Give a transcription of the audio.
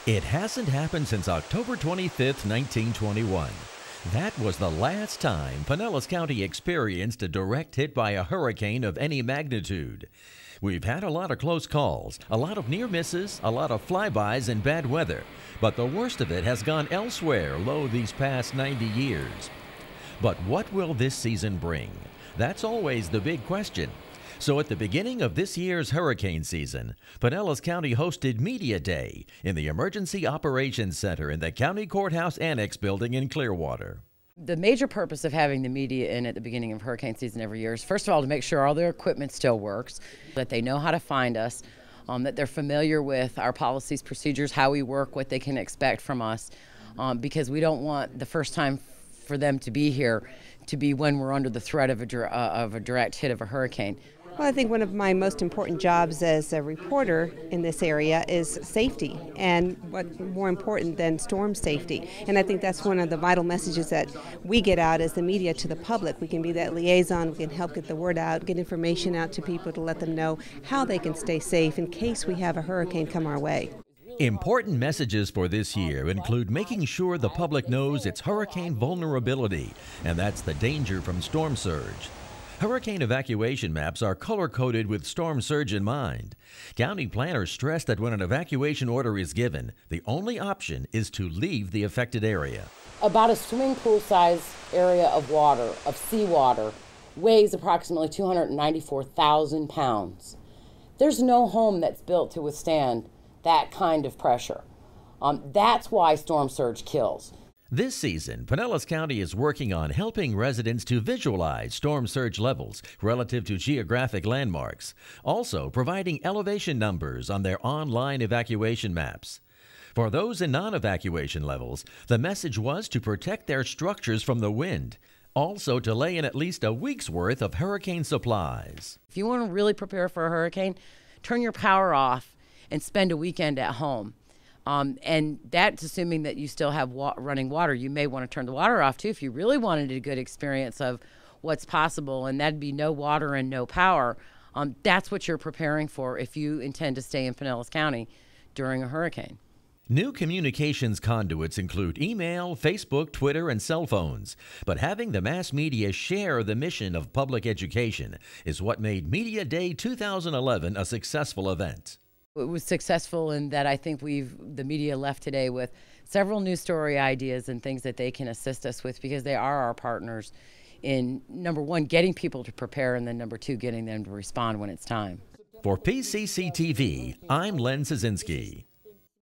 It hasn't happened since October 25th, 1921. That was the last time Pinellas County experienced a direct hit by a hurricane of any magnitude. We've had a lot of close calls, a lot of near misses, a lot of flybys and bad weather, but the worst of it has gone elsewhere these past 90 years. But what will this season bring? That's always the big question. So at the beginning of this year's hurricane season, Pinellas County hosted Media Day in the Emergency Operations Center in the County Courthouse Annex building in Clearwater. The major purpose of having the media in at the beginning of hurricane season every year is, first of all, to make sure all their equipment still works, that they know how to find us, that they're familiar with our policies, procedures, how we work, what they can expect from us, because we don't want the first time for them to be here to be when we're under the threat of a direct hit of a hurricane. Well, I think one of my most important jobs as a reporter in this area is safety, and what more important than storm safety. And I think that's one of the vital messages that we get out as the media to the public. We can be that liaison, we can help get the word out, get information out to people to let them know how they can stay safe in case we have a hurricane come our way. Important messages for this year include making sure the public knows its hurricane vulnerability, and that's the danger from storm surge. Hurricane evacuation maps are color-coded with storm surge in mind. County planners stress that when an evacuation order is given, the only option is to leave the affected area. About a swimming pool size area of water, of seawater, weighs approximately 294,000 pounds. There's no home that's built to withstand that kind of pressure. That's why storm surge kills. This season, Pinellas County is working on helping residents to visualize storm surge levels relative to geographic landmarks, also providing elevation numbers on their online evacuation maps. For those in non-evacuation levels, the message was to protect their structures from the wind, also to lay in at least a week's worth of hurricane supplies. If you want to really prepare for a hurricane, turn your power off and spend a weekend at home. And that's assuming that you still have running water. You may want to turn the water off too if you really wanted a good experience of what's possible, and that'd be no water and no power. That's what you're preparing for if you intend to stay in Pinellas County during a hurricane. New communications conduits include email, Facebook, Twitter, and cell phones. But having the mass media share the mission of public education is what made Media Day 2011 a successful event. It was successful in that I think the media left today with several news story ideas and things that they can assist us with, because they are our partners in, number one, getting people to prepare, and then number two, getting them to respond when it's time. For PCC TV, I'm Len Szynski.